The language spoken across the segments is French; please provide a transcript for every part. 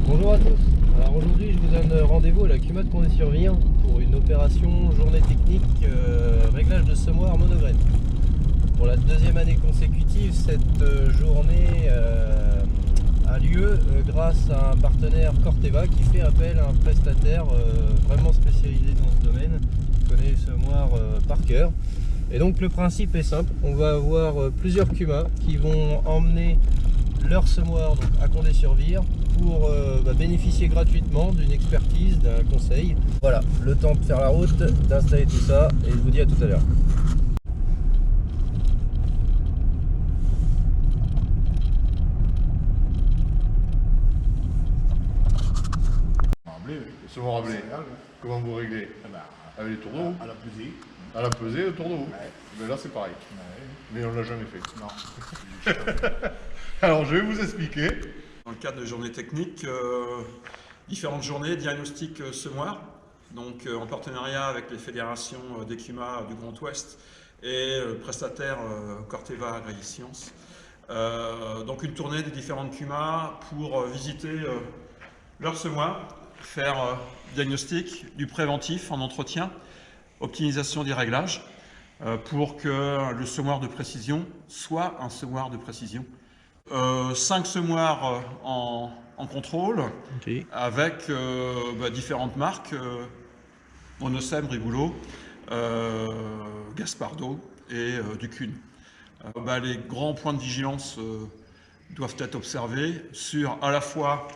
Bonjour à tous. Alors aujourd'hui je vous donne rendez-vous à la CUMA de Condé-sur-Vire pour une opération journée technique réglage de semoir monograine. Pour la deuxième année consécutive, cette journée a lieu grâce à un partenaire Corteva qui fait appel à un prestataire vraiment spécialisé dans ce domaine, qui connaît les semoirs par cœur. Et donc le principe est simple, on va avoir plusieurs CUMA qui vont emmener leur semoir donc, à Condé-sur-Vire pour bénéficier gratuitement d'une expertise, d'un conseil. Voilà, le temps de faire la route, d'installer tout ça et je vous dis à tout à l'heure. Se vont ramener. Comment vous réglez? Avec les tours de roue. À la pesée. À la pesée, le tour de roue. Ouais. Mais là, c'est pareil. Ouais. Mais on ne l'a jamais fait. Non. Alors, je vais vous expliquer. Dans le cadre de journées techniques, différentes journées, diagnostic semoir, donc en partenariat avec les fédérations des CUMA du Grand Ouest et le prestataire Corteva Agri-Sciences. Donc une tournée des différentes CUMA pour visiter leur semoir, faire diagnostic, du préventif en entretien, optimisation des réglages pour que le semoir de précision soit un semoir de précision. 5 semoirs en contrôle, Okay. avec différentes marques, Monosem, Riboulot, Gaspardo et Ducune. Les grands points de vigilance doivent être observés sur à la fois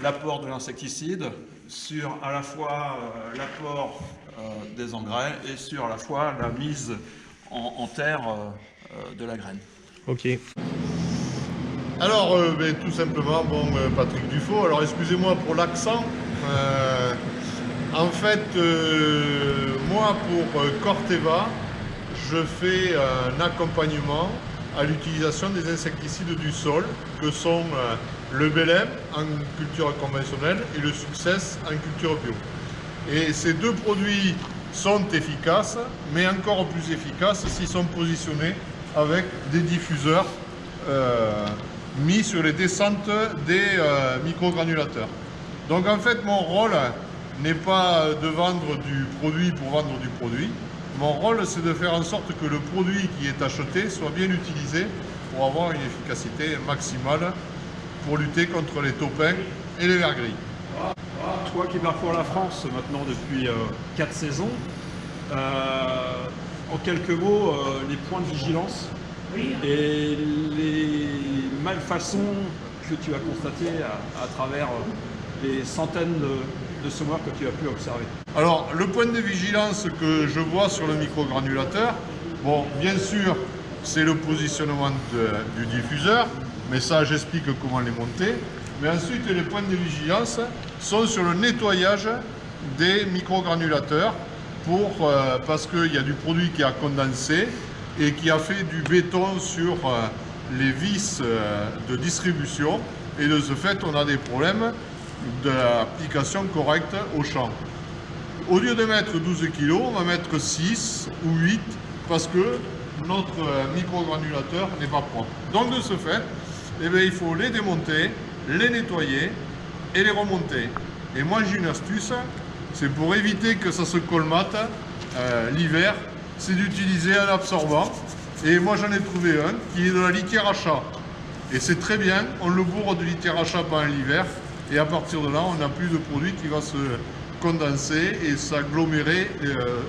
l'apport de l'insecticide, sur à la fois l'apport des engrais et sur à la fois la mise en terre de la graine. Ok. Alors, tout simplement, Patrick Dufaux. Alors, excusez-moi pour l'accent. En fait, moi, pour Corteva, je fais un accompagnement à l'utilisation des insecticides du sol, que sont le Belem en culture conventionnelle et le Success en culture bio. Et ces deux produits sont efficaces, mais encore plus efficaces s'ils sont positionnés avec des diffuseurs mis sur les descentes des microgranulateurs. Donc en fait, mon rôle n'est pas de vendre du produit pour vendre du produit. Mon rôle, c'est de faire en sorte que le produit qui est acheté soit bien utilisé pour avoir une efficacité maximale pour lutter contre les taupins et les vers gris. Toi qui parcours la France maintenant depuis 4 saisons, en quelques mots, les points de vigilance et les malfaçons que tu as constatées à travers les centaines de semoirs que tu as pu observer. Alors, le point de vigilance que je vois sur le microgranulateur, bien sûr, c'est le positionnement du diffuseur, mais ça, j'explique comment les monter. Mais ensuite, les points de vigilance sont sur le nettoyage des microgranulateurs parce qu'il y a du produit qui a condensé et qui a fait du béton sur les vis de distribution. Et de ce fait, on a des problèmes d'application correcte au champ. Au lieu de mettre 12 kg, on va mettre 6 ou 8 parce que notre microgranulateur n'est pas propre. Donc de ce fait, il faut les démonter, les nettoyer et les remonter. Et moi j'ai une astuce, c'est pour éviter que ça se colmate l'hiver, c'est d'utiliser un absorbant. Et moi j'en ai trouvé un qui est de la litière à chat. Et c'est très bien, on le bourre de litière à chat pendant l'hiver. Et à partir de là, on n'a plus de produit qui va se condenser et s'agglomérer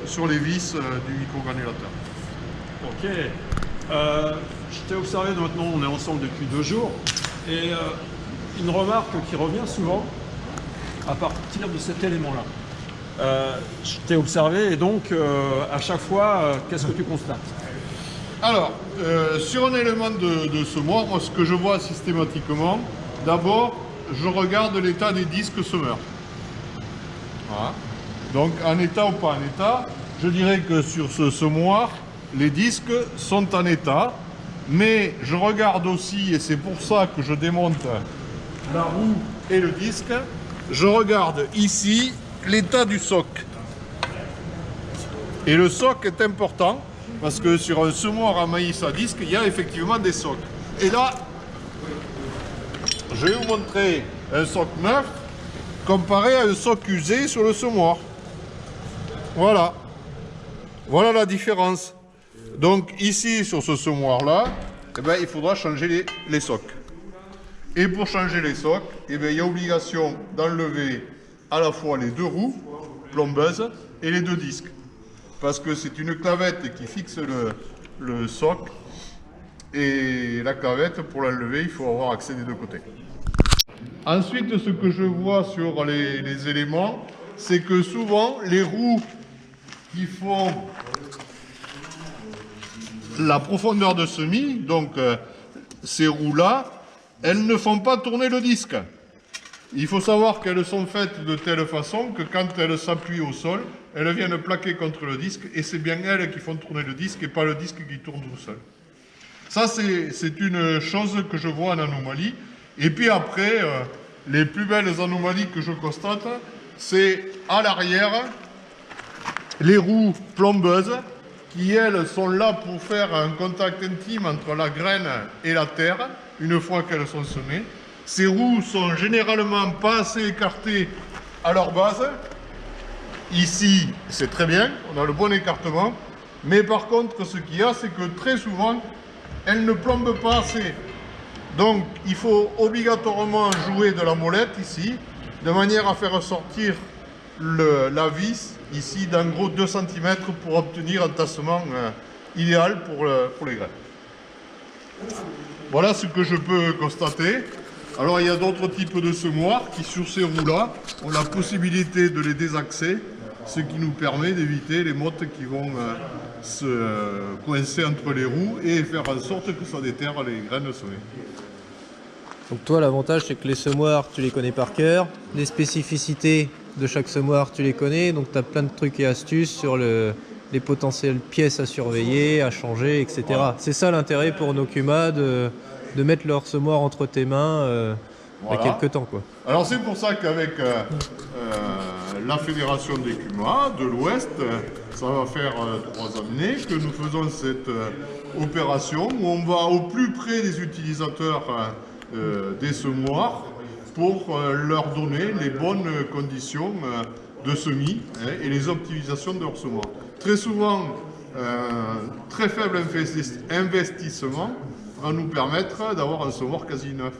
sur les vis du microgranulateur. Ok. Je t'ai observé, maintenant on est ensemble depuis 2 jours, et une remarque qui revient souvent à partir de cet élément-là. Je t'ai observé et donc à chaque fois, qu'est-ce que tu constates? Alors, sur un élément de semoir, moi ce que je vois systématiquement, d'abord, je regarde l'état des disques semeurs. Voilà. Donc en état ou pas en état, je dirais que sur ce semoir, les disques sont en état, mais je regarde aussi, et c'est pour ça que je démonte la roue et le disque, je regarde ici l'état du soc. Et le soc est important, parce que sur un semoir à maïs à disque, il y a effectivement des socs. Et là, je vais vous montrer un soc neuf comparé à un soc usé sur le semoir. Voilà. Voilà la différence. Donc ici, sur ce semoir-là, eh ben, il faudra changer les socs. Et pour changer les socs, eh ben, il y a obligation d'enlever à la fois les deux roues plombeuses et les deux disques. Parce que c'est une clavette qui fixe le soc. Et la clavette, pour l'enlever, il faut avoir accès des deux côtés. Ensuite, ce que je vois sur les éléments, c'est que souvent, les roues qui font la profondeur de semis, donc ces roues-là, elles ne font pas tourner le disque. Il faut savoir qu'elles sont faites de telle façon que quand elles s'appuient au sol, elles viennent plaquer contre le disque et c'est bien elles qui font tourner le disque et pas le disque qui tourne tout seul. Ça, c'est une chose que je vois en anomalie. Et puis après, les plus belles anomalies que je constate, c'est à l'arrière, les roues plombeuses qui, elles, sont là pour faire un contact intime entre la graine et la terre, une fois qu'elles sont semées. Ces roues sont généralement pas assez écartées à leur base. Ici, c'est très bien, on a le bon écartement. Mais par contre, ce qu'il y a, c'est que très souvent, elles ne plombent pas assez. Donc, il faut obligatoirement jouer de la molette ici, de manière à faire sortir la vis ici d'en gros 2 cm pour obtenir un tassement idéal pour les graines. Voilà ce que je peux constater. Alors il y a d'autres types de semoirs qui sur ces roues-là ont la possibilité de les désaxer, ce qui nous permet d'éviter les mottes qui vont se coincer entre les roues et faire en sorte que ça déterre les graines semées. Donc toi, l'avantage, c'est que les semoirs, tu les connais par cœur. Les spécificités de chaque semoir, tu les connais. Donc tu as plein de trucs et astuces sur les potentielles pièces à surveiller, à changer, etc. Voilà. C'est ça l'intérêt pour nos CUMA de mettre leur semoir entre tes mains voilà. À quelques temps, quoi. Alors c'est pour ça qu'avec la Fédération des CUMA de l'Ouest, ça va faire 3 années que nous faisons cette opération où on va au plus près des utilisateurs des semoirs pour leur donner les bonnes conditions de semis et les optimisations de leur semoir. Très souvent, très faible investissement va nous permettre d'avoir un semoir quasi neuf.